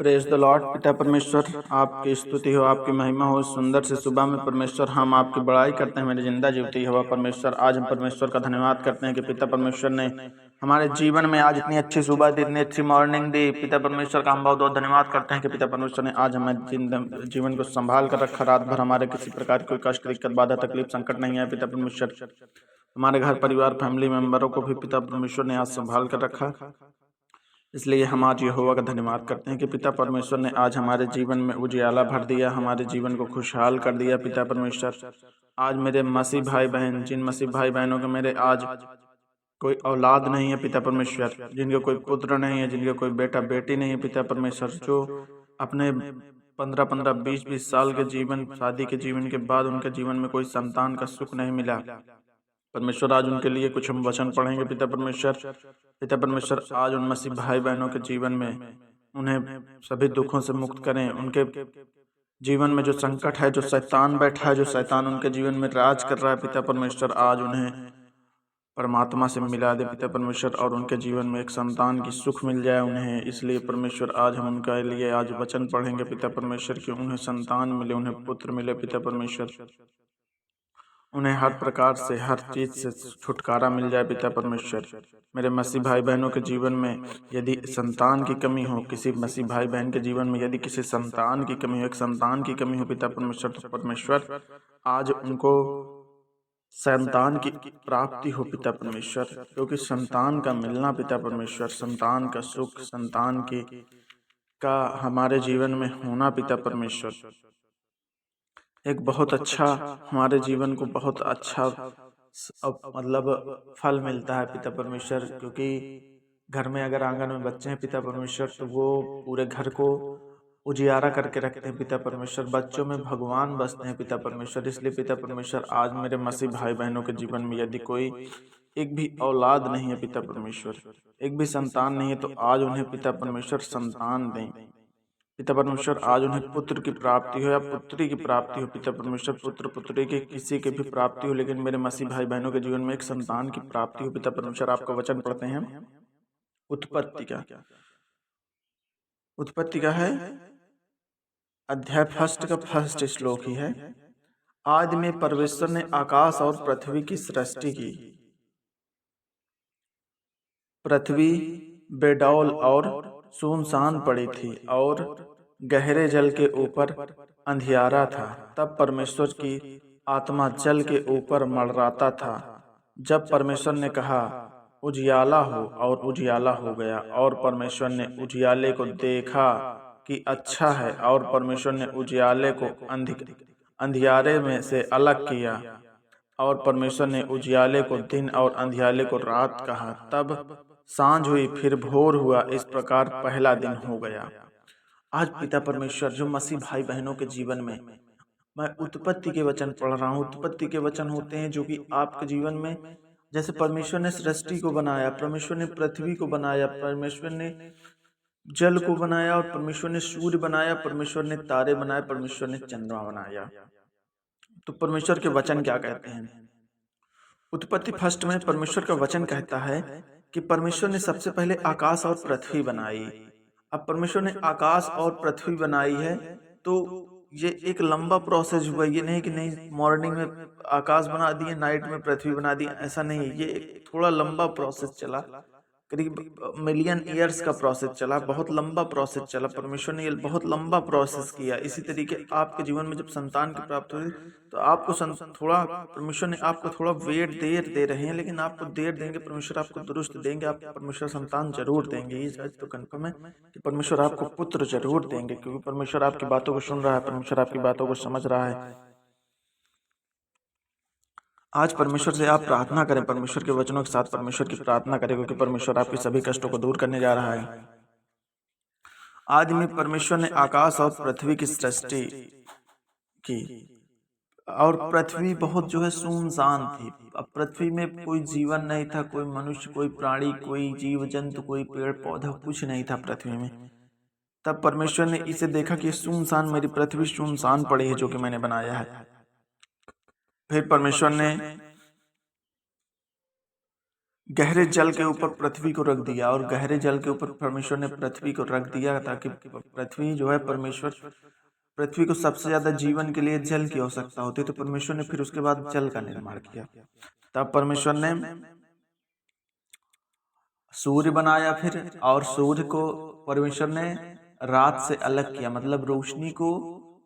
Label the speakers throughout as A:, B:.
A: Praise the Lord. पिता परमेश्वर, आपकी स्तुति हो, आपकी महिमा हो। इस सुंदर से सुबह में परमेश्वर हम आपकी बड़ाई करते हैं। मेरे जिंदा जीवती हवा परमेश्वर, आज हम परमेश्वर का धन्यवाद करते हैं कि पिता परमेश्वर ने हमारे जीवन में आज इतनी अच्छी सुबह दी, इतनी अच्छी मॉर्निंग दी। पिता परमेश्वर का हम बहुत बहुत धन्यवाद करते हैं कि पिता परमेश्वर ने आज हमें जीवन को संभाल कर रखा। रात भर हमारे किसी प्रकार की कोई कष्ट, दिक्कत, बाधा, तकलीफ, संकट नहीं है। पिता परमेश्वर हमारे घर परिवार, फैमिली मेंबरों को भी पिता परमेश्वर ने आज संभाल कर रखा। इसलिए हम आज यहोवा का धन्यवाद करते हैं कि पिता परमेश्वर ने आज हमारे जीवन में उजियाला भर दिया, हमारे जीवन को खुशहाल कर दिया। पिता परमेश्वर, आज मेरे मसीह भाई बहन, जिन मसीह भाई बहनों के मेरे आज कोई औलाद नहीं है पिता परमेश्वर, जिनके कोई पुत्र नहीं है, जिनके कोई बेटा बेटी नहीं है पिता परमेश्वर, जो अपने 15-15, 20-20 साल के जीवन, शादी के जीवन के बाद उनके जीवन में कोई संतान का सुख नहीं मिला परमेश्वर, आज उनके लिए कुछ हम वचन पढ़ेंगे। पिता परमेश्वर आज उन मसीह भाई बहनों के जीवन में उन्हें सभी दुखों से मुक्त करें। उनके जीवन में जो संकट है, जो शैतान बैठा है, जो शैतान उनके जीवन में राज कर रहा है, पिता परमेश्वर आज उन्हें परमात्मा से मिला दे पिता परमेश्वर, और उनके जीवन में एक संतान की सुख मिल जाए उन्हें। इसलिए परमेश्वर आज हम उनके लिए आज वचन पढ़ेंगे पिता परमेश्वर, कि उन्हें संतान मिले, उन्हें पुत्र मिले पिता परमेश्वर, उन्हें हर प्रकार से, हर चीज से छुटकारा मिल जाए पिता परमेश्वर। मेरे मसीह भाई बहनों के जीवन में यदि संतान की कमी हो, किसी मसीह भाई बहन के जीवन में यदि किसी संतान की कमी हो, एक संतान की कमी हो पिता परमेश्वर, तो परमेश्वर आज उनको संतान की प्राप्ति हो पिता परमेश्वर, क्योंकि संतान का मिलना पिता परमेश्वर, संतान का सुख, संतान की का हमारे जीवन में होना पिता परमेश्वर एक बहुत अच्छा, हमारे जीवन को बहुत अच्छा मतलब फल मिलता है पिता परमेश्वर। क्योंकि घर में अगर आंगन में बच्चे हैं पिता परमेश्वर, तो वो पूरे घर को उजियारा करके रखते हैं पिता परमेश्वर। बच्चों में भगवान बसते हैं पिता परमेश्वर। इसलिए पिता परमेश्वर आज मेरे मसीह भाई बहनों के जीवन में यदि कोई एक भी औलाद नहीं है पिता परमेश्वर, एक भी संतान नहीं है, तो आज उन्हें पिता परमेश्वर संतान दें पिता परमेश्वर। आज उन्हें पुत्र की प्राप्ति हो या पुत्री की प्राप्ति हो पिता परमेश्वर, पुत्र पुत्री की किसी की भी प्राप्ति हो, लेकिन मेरे मसीह भाई बहनों के जीवन में एक संतान की प्राप्ति हो पिता परमेश्वर। आपका वचन पढ़ते हैं उत्पत्ति का है अध्याय फर्स्ट का फर्स्ट श्लोक ही है। आदि में परमेश्वर ने आकाश और पृथ्वी की सृष्टि की। पृथ्वी बेडौल और सुनसान पड़ी थी और गहरे जल के ऊपर अंधियारा था। तब परमेश्वर की आत्मा जल के ऊपर मंडराता था। जब परमेश्वर ने कहा उजियाला हो, और उजियाला हो गया। और परमेश्वर ने उजियाले को देखा कि अच्छा है, और परमेश्वर ने उजियाले को अंधियारे में से अलग किया, और परमेश्वर ने उजियाले को दिन और अंधियाले को रात कहा। तब सांझ हुई, फिर भोर हुआ, इस प्रकार पहला दिन हो गया। आज पिता परमेश्वर, जो मसीह भाई बहनों के जीवन में मैं उत्पत्ति के वचन पढ़ रहा हूँ, उत्पत्ति के वचन होते हैं जो कि आपके जीवन में, जैसे परमेश्वर ने सृष्टि को बनाया, परमेश्वर ने पृथ्वी को बनाया, परमेश्वर ने जल को बनाया, और परमेश्वर ने सूर्य बनाया, परमेश्वर ने तारे बनाए, परमेश्वर ने चंद्रमा बनाया। तो परमेश्वर के वचन क्या कहते हैं? उत्पत्ति फर्स्ट में परमेश्वर का वचन कहता है कि परमेश्वर ने सबसे पहले आकाश और पृथ्वी बनाई। अब परमेश्वर ने आकाश और पृथ्वी बनाई है, तो ये एक लंबा प्रोसेस हुआ। ये नहीं कि नहीं मॉर्निंग में आकाश बना दिए, नाइट में पृथ्वी बना दी, ऐसा नहीं है। ये थोड़ा लंबा प्रोसेस चला, करीब मिलियन ईयर्स का प्रोसेस चला, बहुत लंबा प्रोसेस चला। परमेश्वर ने ये बहुत लंबा प्रोसेस किया। इसी तरीके आपके जीवन में जब संतान की प्राप्ति हुई, तो आपको थोड़ा परमेश्वर ने आपको थोड़ा देर दे रहे हैं, लेकिन आपको देर देंगे, परमेश्वर आपको दुरुस्त देंगे, आपको परमेश्वर संतान जरूर देंगे। ये आज तो कन्फर्म है कि परमेश्वर आपको पुत्र जरूर देंगे, क्योंकि परमेश्वर आपकी बातों को सुन रहा है, परमेश्वर आपकी बातों को समझ रहा है। आज परमेश्वर से आप प्रार्थना करें, परमेश्वर के वचनों के साथ परमेश्वर की प्रार्थना करें, क्योंकि परमेश्वर आपके सभी कष्टों को दूर करने जा रहा है। आज में परमेश्वर ने आकाश और पृथ्वी की सृष्टि की, और पृथ्वी बहुत जो है सुनसान थी। अब पृथ्वी में कोई जीवन नहीं था, कोई मनुष्य, कोई प्राणी, कोई जीव जंतु, कोई पेड़ पौधा, कुछ नहीं था पृथ्वी में। तब परमेश्वर ने इसे देखा कि सुनसान, मेरी पृथ्वी सुनसान पड़ी है जो कि मैंने बनाया है। फिर परमेश्वर ने गहरे जल के ऊपर पृथ्वी को रख दिया, और गहरे जल के ऊपर परमेश्वर ने पृथ्वी को रख दिया ताकि पृथ्वी जो है परमेश्वर, पृथ्वी को सबसे ज्यादा जीवन के लिए जल की आवश्यकता होती है, तो परमेश्वर ने फिर उसके बाद जल का निर्माण किया। तब परमेश्वर ने सूर्य बनाया फिर, और सूर्य को परमेश्वर ने रात से अलग किया, मतलब रोशनी को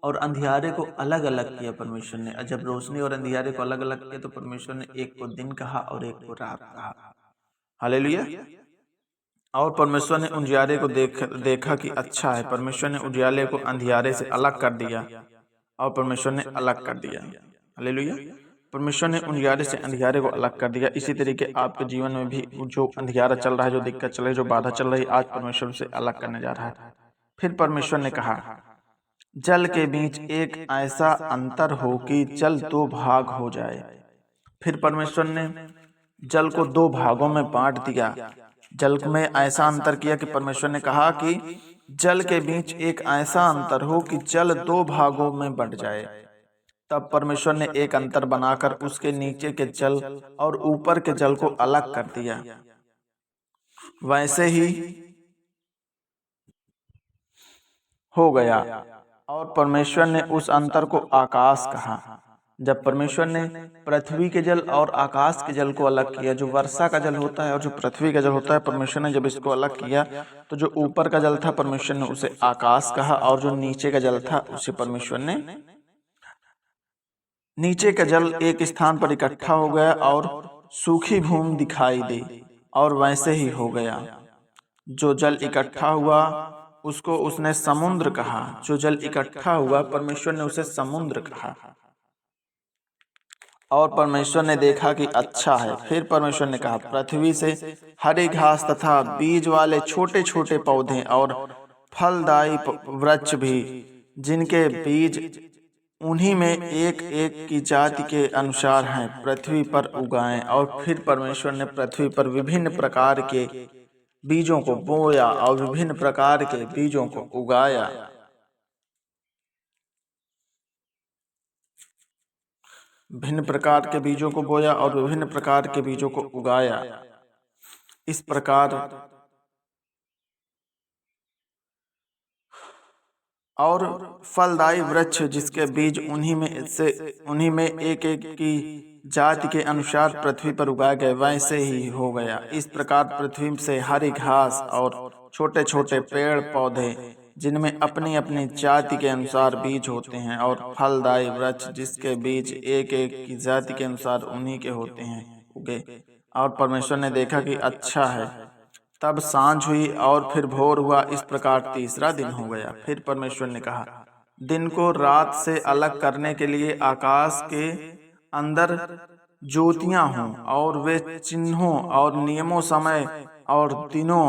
A: और अंधियारे को अलग अलग किया परमेश्वर ने। जब रोशनी और अंधियारे को अलग अलग किया तो परमेश्वर ने एक को दिन कहा और एक को रात कहा। हालेलुया। और परमेश्वर ने उजियारे को देखा कि अच्छा है। परमेश्वर ने उजियारे को अंधियारे से अलग कर दिया, और परमेश्वर ने अलग कर दिया। हालेलुया। परमेश्वर ने उजियारे से अंधियारे को अलग कर दिया। इसी तरीके आपके जीवन में भी जो अंधियारा चल रहा है, जो दिक्कत चल रही है, जो बाधा चल रही है, आज परमेश्वर से अलग करने जा रहा है। फिर परमेश्वर ने कहा, जल के बीच एक ऐसा अंतर हो कि जल दो भाग हो जाए। फिर परमेश्वर ने जल को दो भागों में बांट दिया। जल में ऐसा अंतर किया कि परमेश्वर ने कहा कि जल के बीच एक ऐसा अंतर हो कि जल दो भागों में बंट जाए। तब परमेश्वर ने एक अंतर बनाकर उसके नीचे के जल और ऊपर के जल को अलग कर दिया। वैसे ही हो गया, और परमेश्वर ने उस अंतर को आकाश कहा। जब परमेश्वर ने पृथ्वी के जल और आकाश के जल को अलग किया, जो वर्षा का जल होता है और जो पृथ्वी का जल होता है, परमेश्वर ने जब इसको अलग किया तो जो ऊपर का जल था परमेश्वर ने उसे आकाश कहा, और जो नीचे का जल था उसे परमेश्वर ने, नीचे का जल एक स्थान पर इकट्ठा हो गया और सूखी भूमि दिखाई दी, और वैसे ही हो गया। जो जल इकट्ठा हुआ उसको उसने समुद्र कहा। जो जल इकट्ठा हुआ परमेश्वर ने उसे समुद्र कहा। और परमेश्वर ने देखा कि अच्छा है। फिर परमेश्वर ने कहा, पृथ्वी से हरी घास तथा बीज वाले छोटे छोटे पौधे और फलदायी वृक्ष भी, जिनके बीज उन्हीं में एक एक की जाति के अनुसार हैं, पृथ्वी पर उगाएं। और फिर परमेश्वर ने पृथ्वी पर विभिन्न प्रकार के बीजों को बोया और विभिन्न प्रकार के बीजों को उगाया। भिन्न प्रकार के बीजों को बोया और विभिन्न प्रकार के बीजों को उगाया। इस प्रकार और फलदायी वृक्ष जिसके बीज उन्हीं में एक एक की जाति के अनुसार पृथ्वी पर उगाए गए, वैसे ही हो गया। इस प्रकार पृथ्वी से हरी घास और छोटे छोटे पेड़ पौधे, जिनमें अपनी अपनी जाति के अनुसार बीज होते हैं, और फलदायी वृक्ष जिसके बीज एक एक की जाति के अनुसार उन्हीं के होते हैं, उगे। और परमेश्वर ने देखा कि अच्छा है। तब सांझ हुई और फिर भोर हुआ, इस प्रकार तीसरा दिन हो गया। फिर परमेश्वर ने कहा, दिन को रात से अलग करने के लिए आकाश के अंदर ज्योतियां हों, और वे चिन्हों और नियमों, समय और दिनों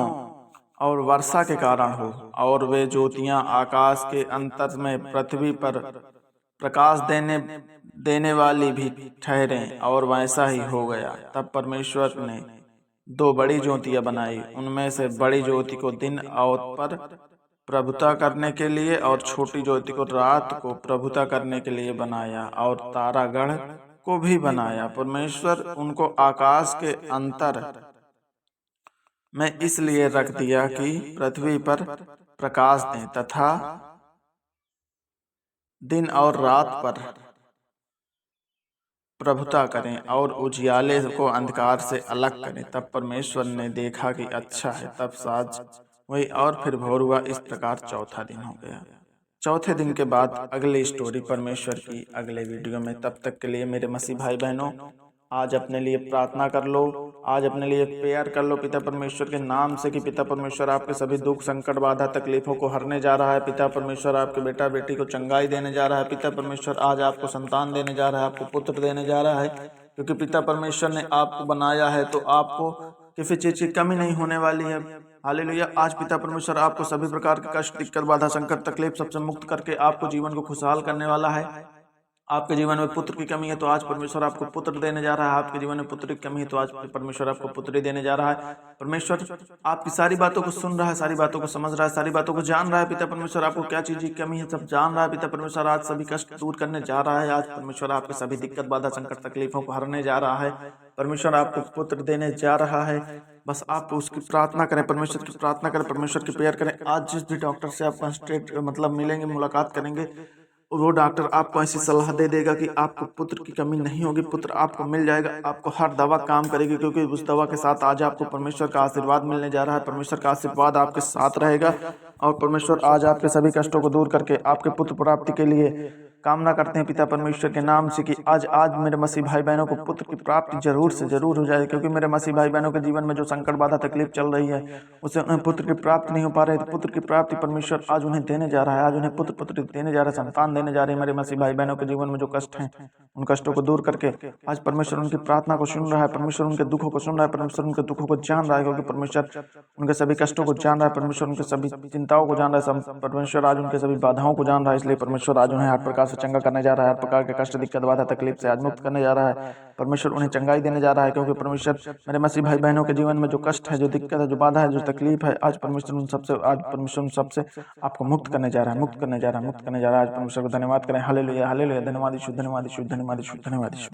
A: और वर्षा के कारण हो, और वे ज्योतियां आकाश के अंतर में पृथ्वी पर प्रकाश देने वाली भी ठहरें। और वैसा ही हो गया। तब परमेश्वर ने दो बड़ी ज्योतियां बनाई। उनमें से बड़ी ज्योति को दिन और पर प्रभुता करने के लिए, और छोटी ज्योति को रात को प्रभुता करने के लिए बनाया, और तारागण को भी बनाया। परमेश्वर उनको आकाश के अंतर में इसलिए रख दिया कि पृथ्वी पर प्रकाश दें तथा दिन और रात पर प्रभुता करें, और उजियाले को अंधकार से अलग करें। तब परमेश्वर ने देखा कि अच्छा है। तब साँझ हुई और फिर भोर हुआ, इस प्रकार चौथा दिन हो गया। चौथे दिन के बाद अगली स्टोरी परमेश्वर की अगले वीडियो में। तब तक के लिए मेरे मसीह भाई बहनों, आज अपने लिए प्रार्थना कर लो, आज अपने लिए प्रेयर कर लो पिता परमेश्वर के नाम से कि पिता परमेश्वर आपके सभी दुख संकट बाधा तकलीफों को हरने जा रहा है। पिता परमेश्वर आपके बेटा बेटी को चंगाई देने जा रहा है। पिता परमेश्वर आज आपको संतान देने जा रहा है, आपको पुत्र देने जा रहा है, क्योंकि पिता परमेश्वर ने आपको बनाया है तो आपको किसी चीज की कमी नहीं होने वाली है। हालेलुया। आज पिता परमेश्वर आपको सभी प्रकार के कष्ट, दिक्कत, बाधा, संकट, तकलीफ सबसे मुक्त करके आपको जीवन को खुशहाल करने वाला है। आपके जीवन में पुत्र की कमी है तो आज परमेश्वर आपको पुत्र देने जा रहा है। आपके जीवन में पुत्र की कमी है तो आज परमेश्वर आपको पुत्री देने जा रहा है। परमेश्वर आपकी सारी बातों को सुन रहा है, सारी बातों को समझ रहा है, सारी बातों को जान रहा है। पिता परमेश्वर आपको क्या चीज की कमी है सब जान रहा है। पिता परमेश्वर आज सभी कष्ट दूर करने जा रहा है। आज परमेश्वर आपके सभी दिक्कत, बाधा, संकट, तकलीफों को हरने जा रहा है। परमेश्वर आपको पुत्र देने जा रहा है। बस आप उसकी प्रार्थना करें, परमेश्वर की प्रार्थना करें, परमेश्वर की प्रेयर करें। आज जिस भी डॉक्टर से आप कंसल्टेट मतलब मिलेंगे, मुलाकात करेंगे, वो डॉक्टर आपको ऐसी सलाह दे देगा कि आपको पुत्र की कमी नहीं होगी, पुत्र आपको मिल जाएगा। आपको हर दवा काम करेगी, क्योंकि उस दवा के साथ आज आपको परमेश्वर का आशीर्वाद मिलने जा रहा है। परमेश्वर का आशीर्वाद आपके साथ रहेगा और परमेश्वर आज आपके सभी कष्टों को दूर करके आपके पुत्र प्राप्ति के लिए कामना करते हैं पिता परमेश्वर के नाम से कि आज आज मेरे मसीह भाई बहनों को पुत्र की प्राप्ति जरूर से जरूर हो जाए। क्योंकि मेरे मसीह भाई बहनों के जीवन में जो संकट बाधा तकलीफ चल रही है, उससे उन्हें पुत्र की प्राप्ति नहीं हो पा रही, तो पुत्र की प्राप्ति परमेश्वर आज उन्हें देने जा रहा है। आज उन्हें पुत्र पुत्री देने जा रहा है, संतान देने जा रहे हैं। मेरे मसीह भाई बहनों के जीवन में जो कष्ट हैं, उन कष्टों को दूर करके आज परमेश्वर उनकी प्रार्थना को सुन रहा है, परमेश्वर उनके दुखों को सुन रहा है, परमेश्वर उनके दुखों को जान रहा है। क्योंकि परमेश्वर उनके सभी कष्टों को जान रहा है, परमेश्वर उनके सभी चिंताओं को जान रहा है, परमेश्वर आज उनके सभी बाधाओं को जान रहा है। इसलिए परमेश्वर आज उन्हें हर प्रकार से चंगा करने जा रहा है, हर प्रकार के कष्ट दिक्कत बाधा तकलीफ से आज मुक्त करने जा रहा है। परमेश्वर उन्हें चंगाई देने जा रहा है। क्योंकि परमेश्वर मेरे मसीह भाई बहनों के जीवन में जो कष्ट है, जो दिक्कत है, जो बाधा है, जो तकलीफ है, आज परमेश्वर उन सबसे आपको मुक्त करने जा रहा है, मुक्त करने जा रहा है, मुक्त करने जा रहा है। आज परमेश्वर को धन्यवाद करें। हालेलुया, हालेलुया, धन्यवाद यीशु, धन्यवाद यीशु, धन्यवाद यीशु, धन्यवाद यीशु।